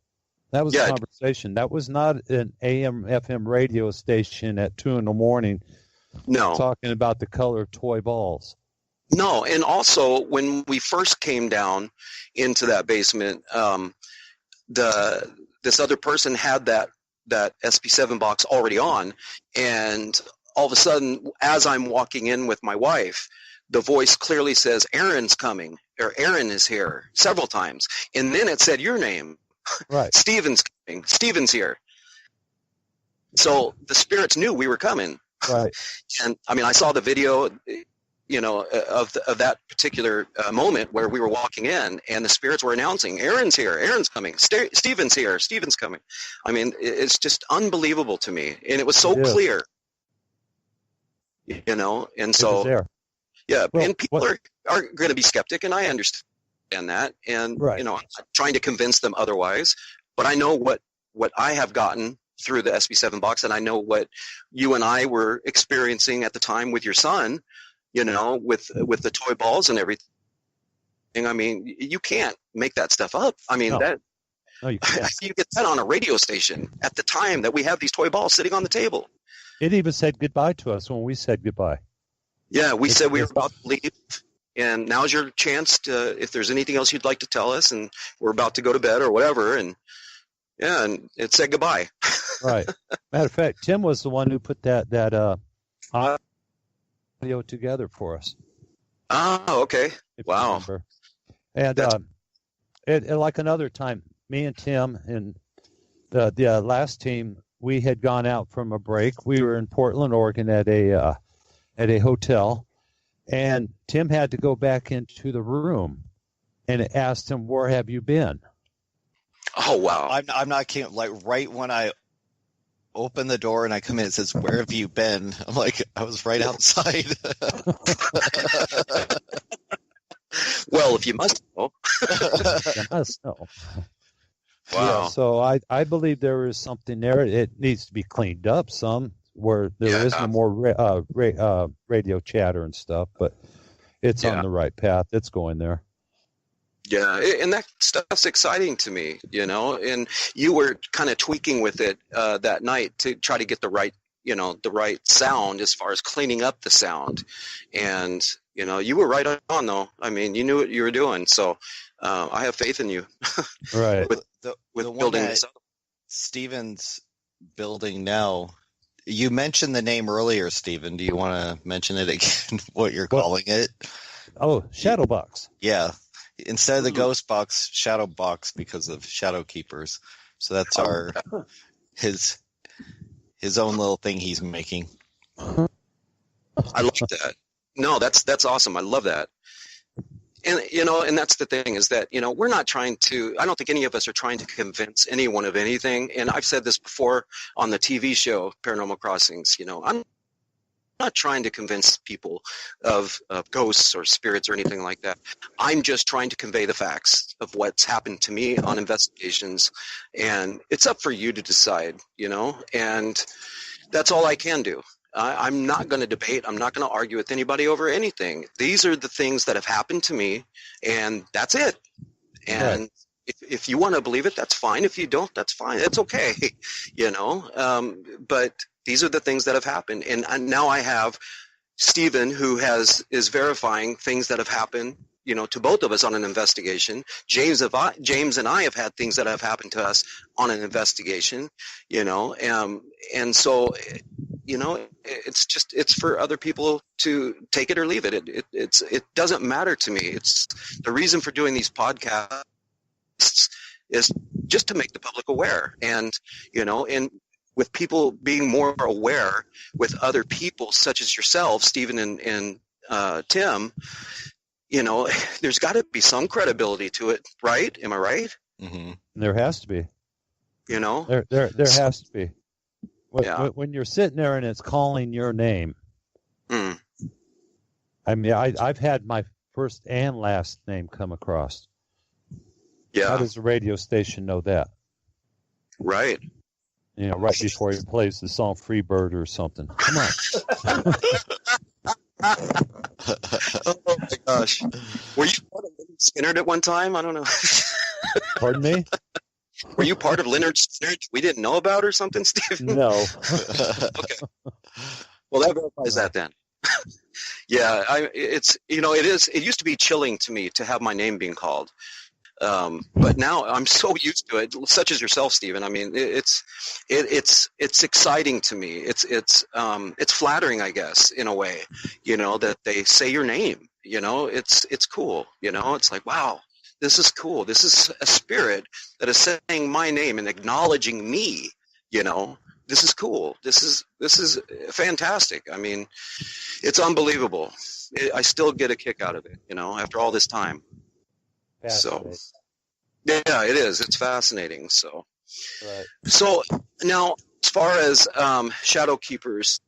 [SPEAKER 5] That was a conversation. That was not an AM FM radio station at 2 a.m.
[SPEAKER 2] No,
[SPEAKER 5] talking about the color of toy balls.
[SPEAKER 2] No, and also when we first came down into that basement, this other person had that SP7 box already on, and all of a sudden, as I'm walking in with my wife, the voice clearly says, "Aaron's coming," or "Aaron is here," several times, and then it said your name,
[SPEAKER 5] right?
[SPEAKER 2] Steven's coming. Steven's here. So the spirits knew we were coming,
[SPEAKER 5] right?
[SPEAKER 2] And I mean, I saw the video. Of that particular moment where we were walking in, and the spirits were announcing, "Aaron's here, Aaron's coming, Stephen's here, Stephen's coming." I mean, it's just unbelievable to me, and it was so clear, and so, yeah, well, and people are going to be skeptic, and I understand that, and I'm trying to convince them otherwise, but I know what I have gotten through the SB7 box, and I know what you and I were experiencing at the time with your son. With the toy balls and everything. I mean, you can't make that stuff up. I mean,
[SPEAKER 5] you can't.
[SPEAKER 2] You get that on a radio station at the time that we have these toy balls sitting on the table.
[SPEAKER 5] It even said goodbye to us when we said goodbye.
[SPEAKER 2] Yeah, we said we were about to leave, and now's your chance to, if there's anything else you'd like to tell us, and we're about to go to bed or whatever, and it said goodbye.
[SPEAKER 5] Right. Matter of fact, Tim was the one who put that audio together for us.
[SPEAKER 2] Oh, okay. Wow.
[SPEAKER 5] And like another time, me and Tim and the last team, we had gone out from a break. We were in Portland, Oregon at a hotel, and Tim had to go back into the room, and it asked him, "Where have you been?"
[SPEAKER 2] Oh, wow.
[SPEAKER 4] I'm not kidding. Like right when I open the door and I come in, it says, "Where have you been?" I'm like, I was right outside.
[SPEAKER 2] Well, if you must know.
[SPEAKER 5] You must know.
[SPEAKER 2] Wow.
[SPEAKER 5] Yeah, so I believe there is something there. It needs to be cleaned up some where there is no more radio chatter and stuff, but it's on the right path. It's going there.
[SPEAKER 2] Yeah, and that stuff's exciting to me, and you were kind of tweaking with it that night to try to get the right sound as far as cleaning up the sound. And, you were right on, though. I mean, you knew what you were doing. So I have faith in you.
[SPEAKER 5] Right.
[SPEAKER 2] with
[SPEAKER 4] the
[SPEAKER 2] building this up.
[SPEAKER 4] Steven's building now. You mentioned the name earlier, Steven. Do you want to mention it again, what you're calling it?
[SPEAKER 5] Oh, Shadow Box.
[SPEAKER 4] Yeah. Instead of the ghost box, shadow box, because of shadow keepers. So that's his own little thing he's making.
[SPEAKER 2] I like that. No, that's awesome. I love that. And and that's the thing is that we're not trying to. I don't think any of us are trying to convince anyone of anything. And I've said this before on the TV show Paranormal Crossings. I'm not trying to convince people of ghosts or spirits or anything like that. I'm just trying to convey the facts of what's happened to me on investigations, and it's up for you to decide, and that's all I can do. I'm not going to debate. I'm not going to argue with anybody over anything. These are the things that have happened to me, and that's it. And
[SPEAKER 5] Right.
[SPEAKER 2] if you want to believe it, that's fine. If you don't, that's fine. It's okay, But these are the things that have happened, and now I have Stephen, who is verifying things that have happened, to both of us on an investigation. James and I have had things that have happened to us on an investigation, and so, it's for other people to take it or leave it. It doesn't matter to me. It's the reason for doing these podcasts is just to make the public aware, and with people being more aware with other people such as yourself, Stephen and Tim, there's got to be some credibility to it, right? Am I right?
[SPEAKER 4] Mm-hmm.
[SPEAKER 5] There has to be.
[SPEAKER 2] There
[SPEAKER 5] has to be.
[SPEAKER 2] Yeah.
[SPEAKER 5] When you're sitting there and it's calling your name.
[SPEAKER 2] Mm.
[SPEAKER 5] I mean, I've had my first and last name come across.
[SPEAKER 2] Yeah.
[SPEAKER 5] How does the radio station know that?
[SPEAKER 2] Right.
[SPEAKER 5] Right before he plays the song Free Bird or something. Come on.
[SPEAKER 2] Oh my gosh. Were you part of Leonard Skinner at one time? I don't know.
[SPEAKER 5] Pardon me?
[SPEAKER 2] Were you part of Leonard Skinner we didn't know about or something, Steve?
[SPEAKER 5] No.
[SPEAKER 2] Okay. Well, that verifies that then. Yeah, it used to be chilling to me to have my name being called. But now I'm so used to it, such as yourself, Stephen. I mean, it's exciting to me. It's flattering, I guess, in a way, that they say your name, it's cool. It's like, wow, this is cool. This is a spirit that is saying my name and acknowledging me, this is cool. This is fantastic. I mean, it's unbelievable. I still get a kick out of it, after all this time. So, yeah, it is. It's fascinating. So,
[SPEAKER 5] right.
[SPEAKER 2] So now, as far as Shadow Keepers,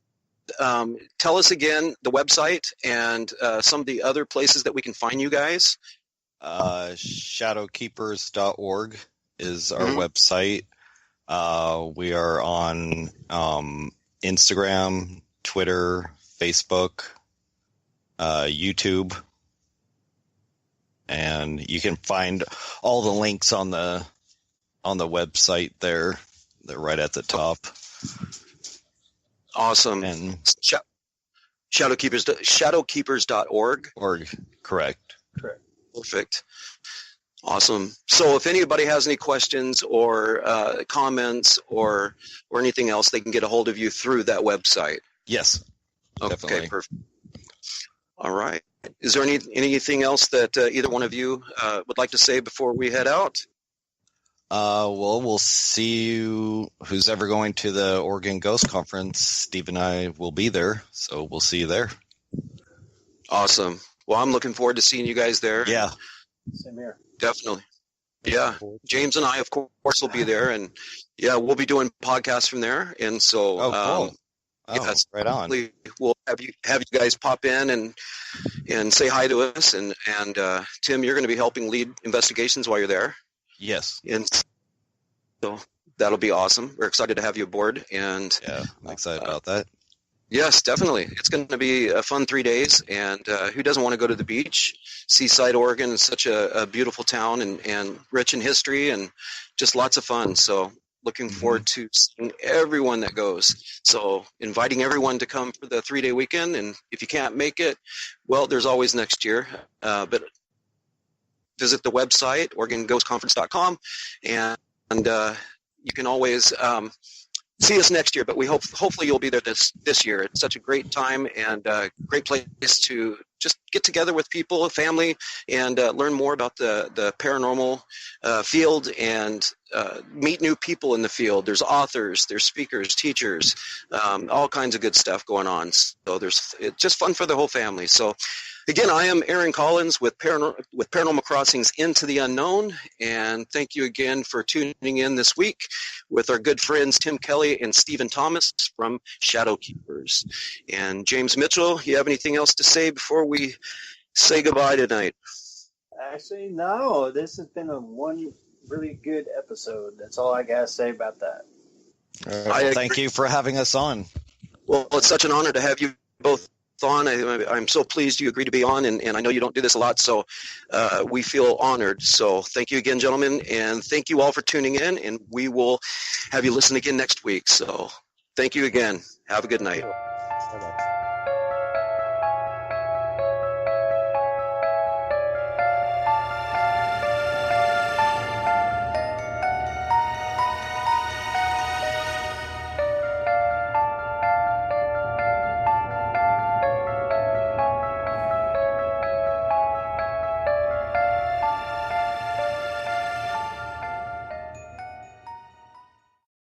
[SPEAKER 2] tell us again the website and some of the other places that we can find you guys.
[SPEAKER 4] Shadowkeepers.org is our website. We are on Instagram, Twitter, Facebook, YouTube. And you can find all the links on the website there. They're right at the top.
[SPEAKER 2] Awesome.
[SPEAKER 4] And
[SPEAKER 2] Shadowkeepers.org.
[SPEAKER 4] Correct.
[SPEAKER 2] Perfect. Awesome. So if anybody has any questions or comments or anything else, they can get a hold of you through that website.
[SPEAKER 4] Yes. Definitely.
[SPEAKER 2] Okay, perfect. All right. Is there anything else that either one of you would like to say before we head out?
[SPEAKER 4] Well, we'll see you. Who's ever going to the Oregon Ghost Conference? Steve and I will be there, so we'll see you there.
[SPEAKER 2] Awesome. Well, I'm looking forward to seeing you guys there.
[SPEAKER 4] Yeah.
[SPEAKER 3] Same here.
[SPEAKER 2] Definitely. Yeah. James and I, of course, will be there, and yeah, we'll be doing podcasts from there. And so,
[SPEAKER 4] cool.
[SPEAKER 2] Yes,
[SPEAKER 4] right on.
[SPEAKER 2] We'll have you guys pop in and say hi to us. And Tim, you're going to be helping lead investigations while you're there.
[SPEAKER 4] Yes.
[SPEAKER 2] And so that'll be awesome. We're excited to have you aboard. And
[SPEAKER 4] yeah, I'm excited about that.
[SPEAKER 2] Yes, definitely. It's going to be a fun 3 days. And who doesn't want to go to the beach? Seaside, Oregon is such a beautiful town and rich in history and just lots of fun. So looking forward to seeing everyone that goes. So inviting everyone to come for the 3-day weekend. And if you can't make it, well, there's always next year. But visit the website, OregonGhostConference.com, and you can always see us next year. But we hopefully you'll be there this year. It's such a great time and a great place to just get together with people, family, and learn more about the paranormal field and meet new people in the field. There's authors, there's speakers, teachers, all kinds of good stuff going on. So it's just fun for the whole family. So again, I am Aaron Collins with Paranormal Crossings Into the Unknown, and thank you again for tuning in this week with our good friends Tim Kelly and Stephen Thomas from Shadow Keepers. And James Mitchell, you have anything else to say before we say goodbye tonight?
[SPEAKER 3] Actually, no. This has been one really good episode. That's all I got to say about that.
[SPEAKER 4] Well, thank you for having us on.
[SPEAKER 2] Well, it's such an honor to have you both on. I'm so pleased you agreed to be on, and I know you don't do this a lot, so we feel honored. So thank you again, gentlemen, and thank you all for tuning in, and we will have you listen again next week. So thank you again. Have a good night.
[SPEAKER 5] Bye-bye.